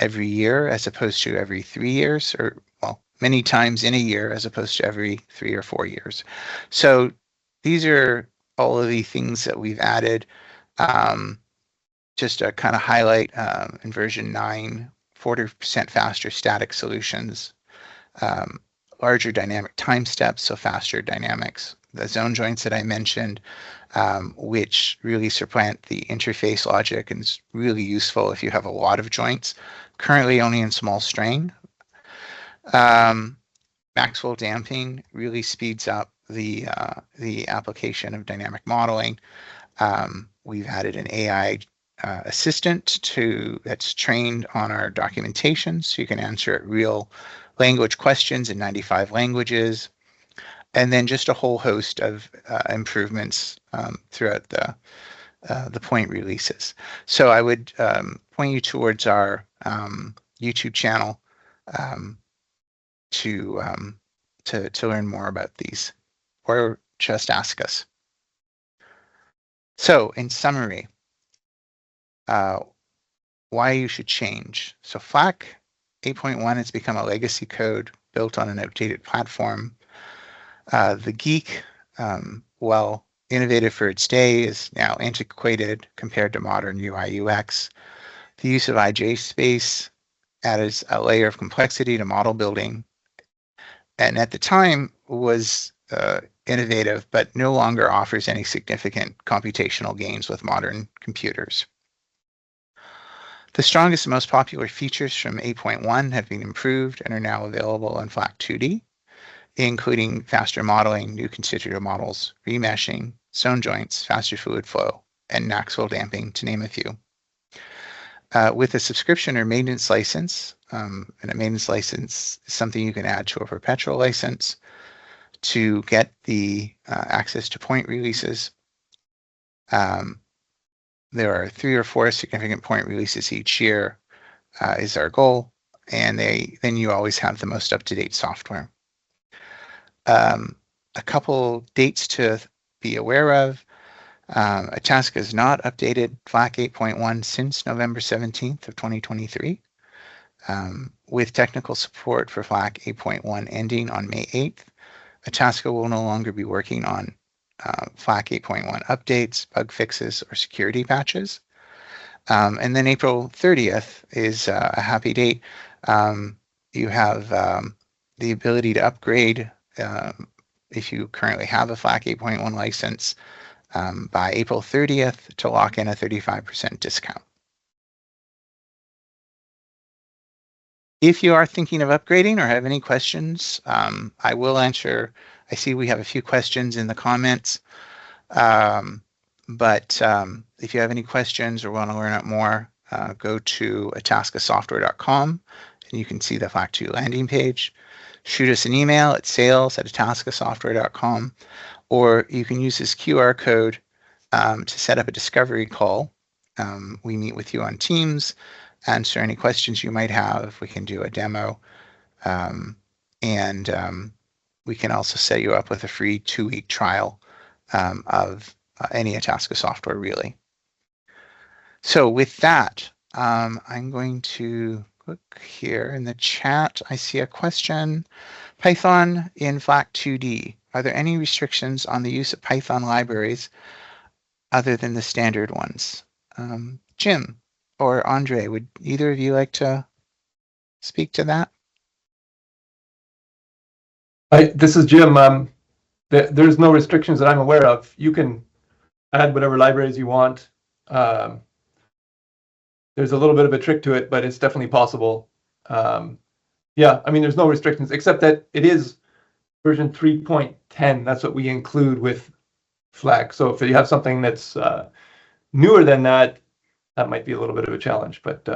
every year as opposed to every 3 years, or well, many times in a year as opposed to every 3 or 4 years. So these are all of the things that we've added. Just to kind of highlight, in version 9, 40% faster static solutions, larger dynamic time steps, so faster dynamics, the zone joints that I mentioned, which really supplant the interface logic and is really useful if you have a lot of joints, currently only in small strain. Maxwell damping really speeds up the application of dynamic modeling. We've added an AI assistant that's trained on our documentation, so you can answer real language questions in 95 languages, and then just a whole host of improvements throughout the point releases. So I would point you towards our YouTube channel to learn more about these, or just ask us. So in summary, why you should change. So FLAC 8.1 has become a legacy code built on an outdated platform. The Geek, while innovative for its day, is now antiquated compared to modern UI UX. The use of IJ space adds a layer of complexity to model building, and at the time was innovative, but no longer offers any significant computational gains with modern computers. The strongest and most popular features from 8.1 have been improved and are now available in FLAC2D, including faster modeling, new constitutive models, remeshing, zone joints, faster fluid flow, and Maxwell damping, to name a few. With a subscription or maintenance license, and a maintenance license is something you can add to a perpetual license to get the access to point releases. There are 3 or 4 significant point releases each year is our goal, and then you always have the most up-to-date software. A couple dates to be aware of. ITASCA has not updated FLAC 8.1 since November 17th of 2023. With technical support for FLAC 8.1 ending on May 8th, ITASCA will no longer be working on FLAC 8.1 updates, bug fixes, or security patches. And then April 30th is a happy date. You have the ability to upgrade if you currently have a FLAC 8.1 license by April 30th to lock in a 35% discount. If you are thinking of upgrading or have any questions, I will answer. I see we have a few questions in the comments, but if you have any questions or want to learn out more, go to itascasoftware.com and you can see the FLAC2 landing page. Shoot us an email at sales@itascasoftware.com, or you can use this QR code to set up a discovery call. We meet with you on Teams, answer any questions you might have. We can do a demo, and we can also set you up with a free 2-week trial of any ITASCA software, really. So with that, I'm going to look here in the chat. I see a question. Python in FLAC2D. Are there any restrictions on the use of Python libraries other than the standard ones? Jim or Andre, would either of you like to speak to that? This is Jim. There's no restrictions that I'm aware of. You can add whatever libraries you want. There's a little bit of a trick to it, but it's definitely possible. Yeah, I mean, there's no restrictions, except that it is version 3.10. That's what we include with FLAC. So if you have something that's newer than that, that might be a little bit of a challenge. But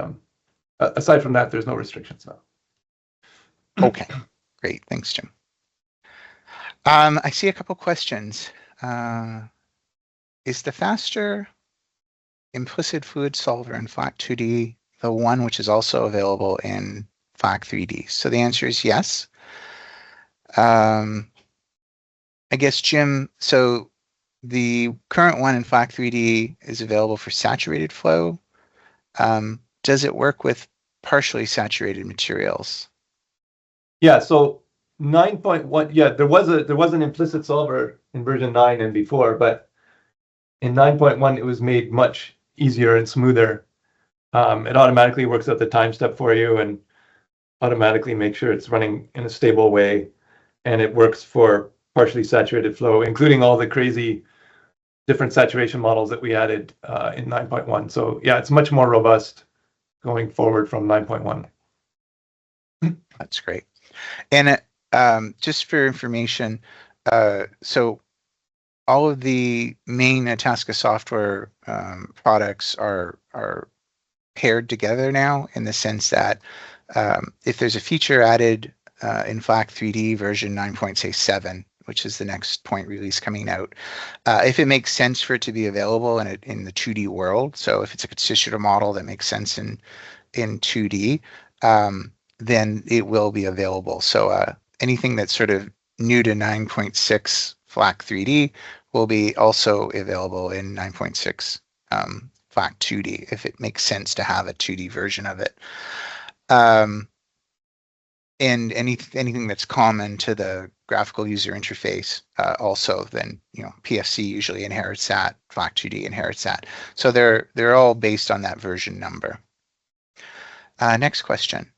aside from that, there's no restrictions now. Okay, great. Thanks, Jim. I see a couple questions. Is the faster implicit fluid solver in FLAC2D the one which is also available in FLAC3D? So the answer is yes. I guess, Jim, so the current one in FLAC3D is available for saturated flow. Does it work with partially saturated materials? Yeah, so 9.1, yeah, there was an implicit solver in version 9 and before, but in 9.1 it was made much easier and smoother. It automatically works out the time step for you and automatically makes sure it's running in a stable way, and it works for partially saturated flow, including all the crazy different saturation models that we added in 9.1. So yeah, it's much more robust going forward from 9.1. That's great. And just for information, so all of the main ITASCA software products are paired together now, in the sense that if there's a feature added in FLAC3D version 9.7, which is the next point release coming out, if it makes sense for it to be available in the 2D world, so if it's a constitutive model that makes sense in 2D, then it will be available. So anything that's sort of new to 9.6 FLAC3D will be also available in 9.6 FLAC2D, if it makes sense to have a 2D version of it. And anything that's common to the graphical user interface also, then PFC usually inherits that, FLAC2D inherits that. So they're all based on that version number. Next question.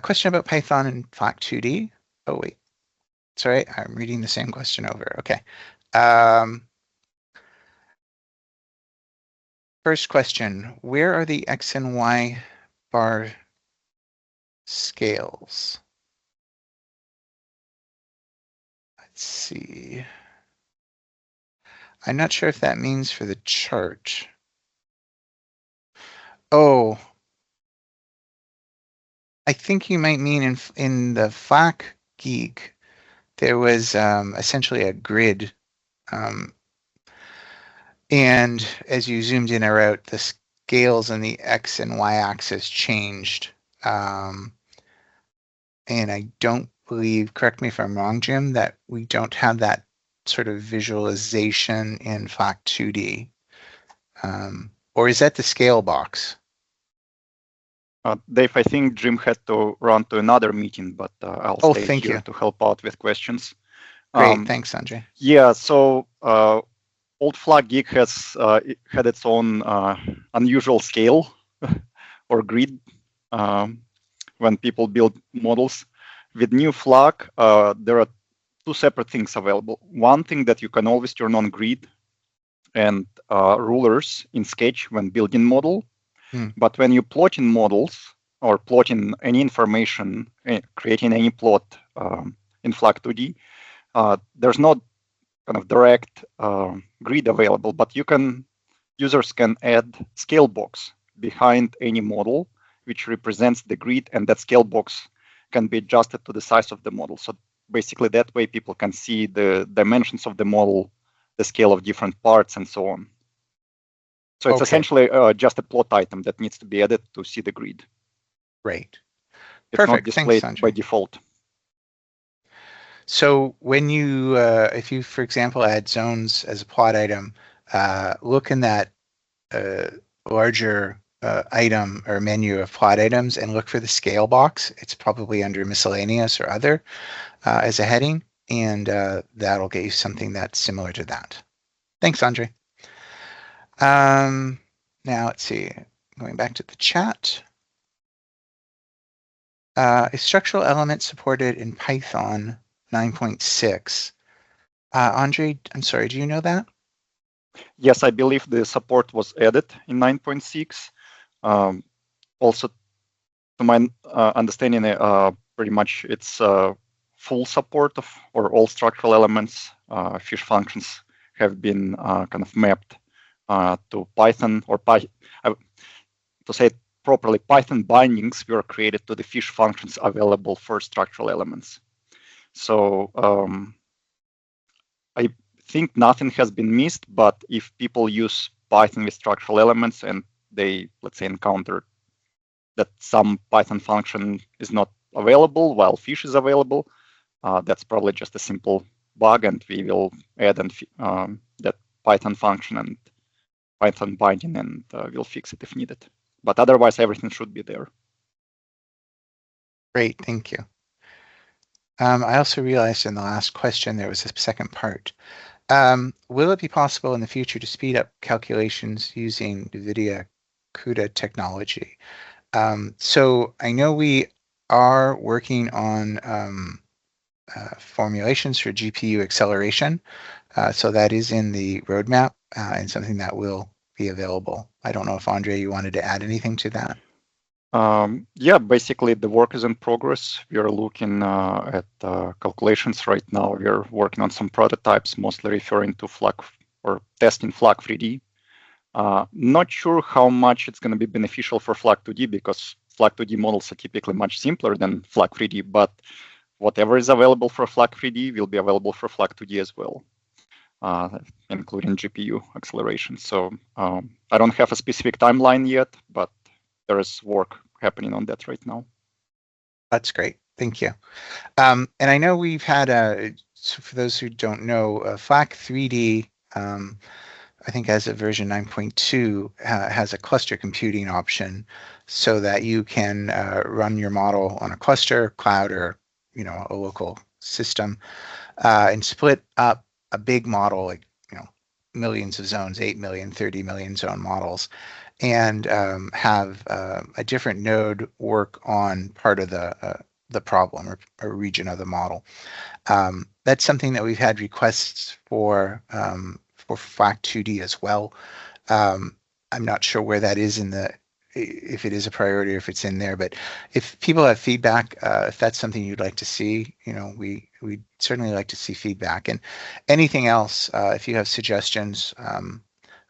Question about Python and FLAC2D. Oh wait, sorry, I'm reading the same question over. Okay. First question, where are the X and Y bar scales? Let's see. I'm not sure if that means for the chart. Oh, I think you might mean in the FLAC Geek, there was essentially a grid. And as you zoomed in or out, the scales on the X and Y axis changed. And I don't believe, correct me if I'm wrong, Jim, that we don't have that sort of visualization in FLAC2D. Or is that the scale box? Dave, I think Jim had to run to another meeting, but I'll stay here to help out with questions. Great, thanks, Andre. Yeah, so old FLAC Geek has had its own unusual scale or grid when people build models. With new FLAC, there are two separate things available. One thing that you can always turn on grid and rulers in Sketch when building model. But when you plot in models or plot in any information, creating any plot in FLAC2D, there's not kind of direct grid available, but users can add scale box behind any model, which represents the grid, and that scale box can be adjusted to the size of the model. So basically that way people can see the dimensions of the model, the scale of different parts, and so on. So it's Okay. essentially just a plot item that needs to be added to see the grid. Great. It's not Perfect. Thanks, displayed by Sanjay. default. So when you, if you, for example, add zones as a plot item, look in that larger item or menu of plot items and look for the scale box. It's probably under miscellaneous or other as a heading, and that'll get you something that's similar to that. Thanks, Andre. Now let's see, going back to the chat. Is structural element supported in Python 9.6? Andre, I'm sorry, do you know that? Yes, I believe the support was added in 9.6. Also, to my understanding, pretty much it's full support of or all structural elements. Fish functions have been kind of mapped to Python or to say it properly, Python bindings were created to the fish functions available for structural elements. So I think nothing has been missed, but if people use Python with structural elements and they, let's say, encounter that some Python function is not available while fish is available, that's probably just a simple bug, and we will add that Python function and Python binding, and we'll fix it if needed. But otherwise, everything should be there. Great, thank you. I also realized in the last question there was a second part. Will it be possible in the future to speed up calculations using NVIDIA CUDA technology? So I know we are working on formulations for GPU acceleration. So that is in the roadmap and something that will be available. I don't know if Andre, you wanted to add anything to that? Yeah, basically the work is in progress. We are looking at calculations right now. We are working on some prototypes, mostly referring to FLAC or testing FLAC3D. Not sure how much it's going to be beneficial for FLAC2D because FLAC2D models are typically much simpler than FLAC3D, but whatever is available for FLAC3D will be available for FLAC2D as well, including GPU acceleration. So I don't have a specific timeline yet, but there is work happening on that right now. That's great. Thank you. And I know we've had, so for those who don't know, FLAC3D, I think as of version 9.2, has a cluster computing option so that you can run your model on a cluster, cloud, or a local system, and split up a big model, like millions of zones, 8 million, 30 million zone models, and have a different node work on part of the problem or region of the model. That's something that we've had requests for FLAC2D as well. I'm not sure where that is if it is a priority or if it's in there, but if people have feedback, if that's something you'd like to see, we'd certainly like to see feedback. And anything else, if you have suggestions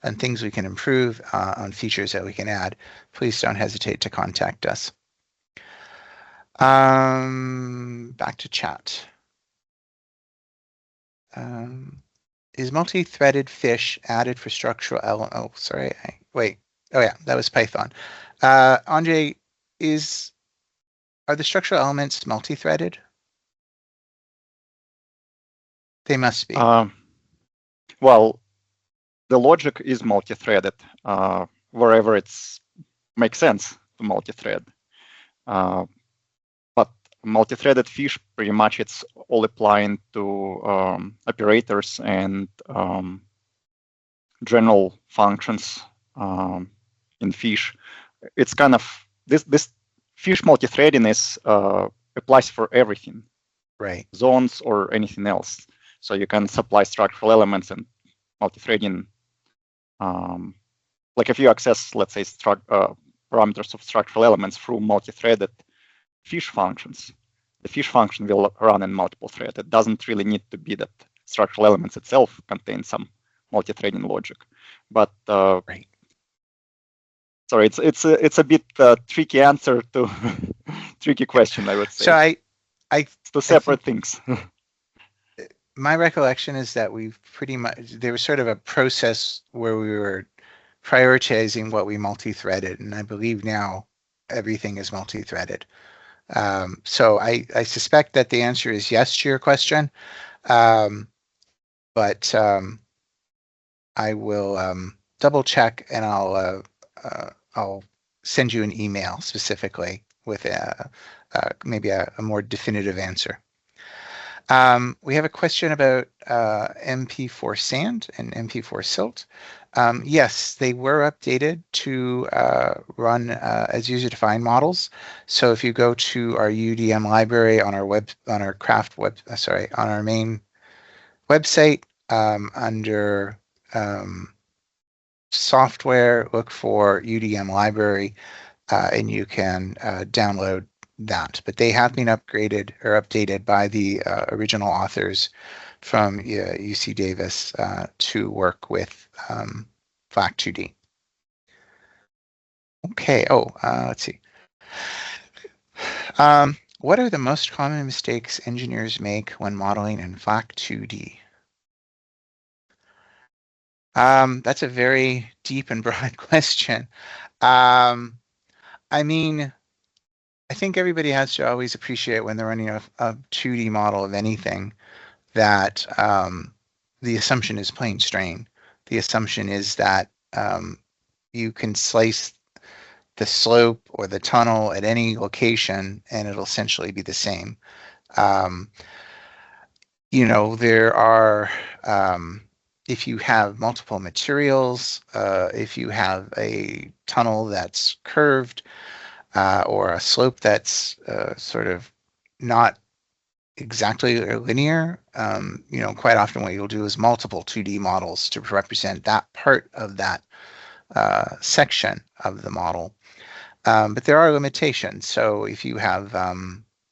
and things we can improve on features that we can add, please don't hesitate to contact us. Back to chat. Is multi-threaded fish added for structural element? Oh, sorry. Wait. Oh yeah, that was Python. Andre, are the structural elements multi-threaded? They must be. Well, the logic is multi-threaded wherever it makes sense to multi-thread. But multi-threaded fish, pretty much it's all applying to operators and general functions in fish. It's kind of this fish multi-threading applies for everything, right? Zones or anything else. So you can supply structural elements and multi-threading. Like if you access, let's say, parameters of structural elements through multi-threaded fish functions, the fish function will run in multiple threads. It doesn't really need to be that structural elements itself contain some multi-threading logic. But right. Sorry, it's a bit tricky answer to tricky question, I would say. So it's two separate things. My recollection is that we've pretty much, there was sort of a process where we were prioritizing what we multi-threaded, and I believe now everything is multi-threaded. So I suspect that the answer is yes to your question, but I will double check, and I'll send you an email specifically with maybe a more definitive answer. We have a question about MP4 sand and MP4 silt. Yes, they were updated to run as user-defined models. So if you go to our UDM library on our on our main website, under software, look for UDM library, and you can download that. But they have been upgraded or updated by the original authors from UC Davis to work with FLAC2D. Okay, let's see. What are the most common mistakes engineers make when modeling in FLAC2D? That's a very deep and broad question. I mean, I think everybody has to always appreciate when they're running a 2D model of anything that the assumption is plane strain. The assumption is that you can slice the slope or the tunnel at any location and it'll essentially be the same. You know, there are, if you have multiple materials, if you have a tunnel that's curved, or a slope that's sort of not exactly linear, you know, quite often what you'll do is multiple 2D models to represent that part of that section of the model. But there are limitations. So if you have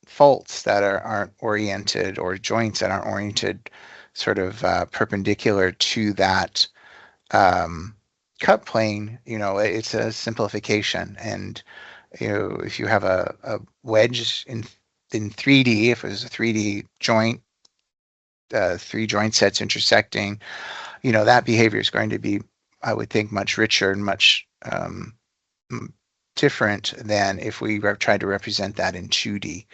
faults that aren't oriented, or joints that aren't oriented sort of perpendicular to that cut plane, you know, it's a simplification. And you know, if you have a wedge in 3D, if it was a 3D joint, 3 joint sets intersecting, you know, that behavior is going to be, I would think, much richer and much different than if we tried to represent that in 2D.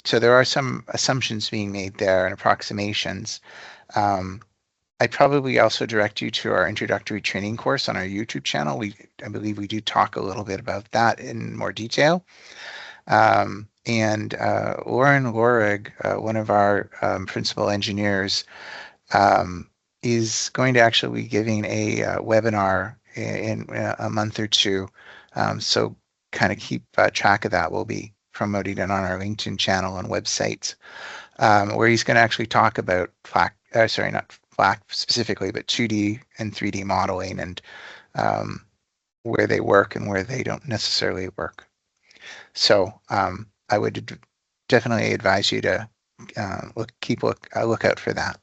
So there are some assumptions being made there and approximations. I'd probably also direct you to our introductory training course on our YouTube channel. I believe we do talk a little bit about that in more detail. And Lauren Lorig, one of our principal engineers, is going to actually be giving a webinar in a month or two. So kind of keep track of that. We'll be promoting it on our LinkedIn channel and websites, where he's going to actually talk about FLAC, not FLAC specifically, but 2D and 3D modeling, and where they work and where they don't necessarily work. So I would definitely advise you to keep a lookout for that.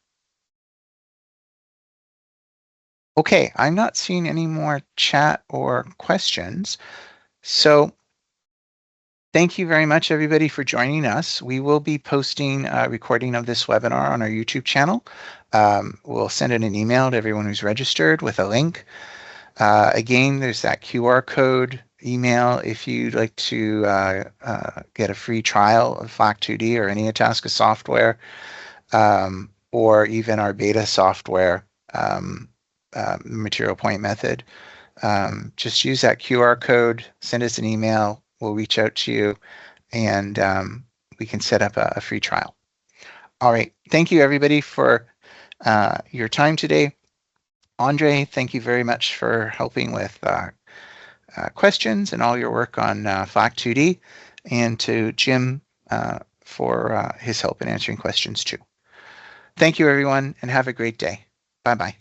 Okay, I'm not seeing any more chat or questions. So thank you very much, everybody, for joining us. We will be posting a recording of this webinar on our YouTube channel. We'll send it an email to everyone who's registered with a link. Again, there's that QR code email if you'd like to get a free trial of FLAC2D or any ITASCA software, or even our beta software, material point method. Just use that QR code, send us an email, we'll reach out to you, and we can set up a free trial. All right, thank you everybody for your time today. Andre, thank you very much for helping with questions and all your work on FLAC2D, and to Jim for his help in answering questions too. Thank you everyone, and have a great day. Bye-bye.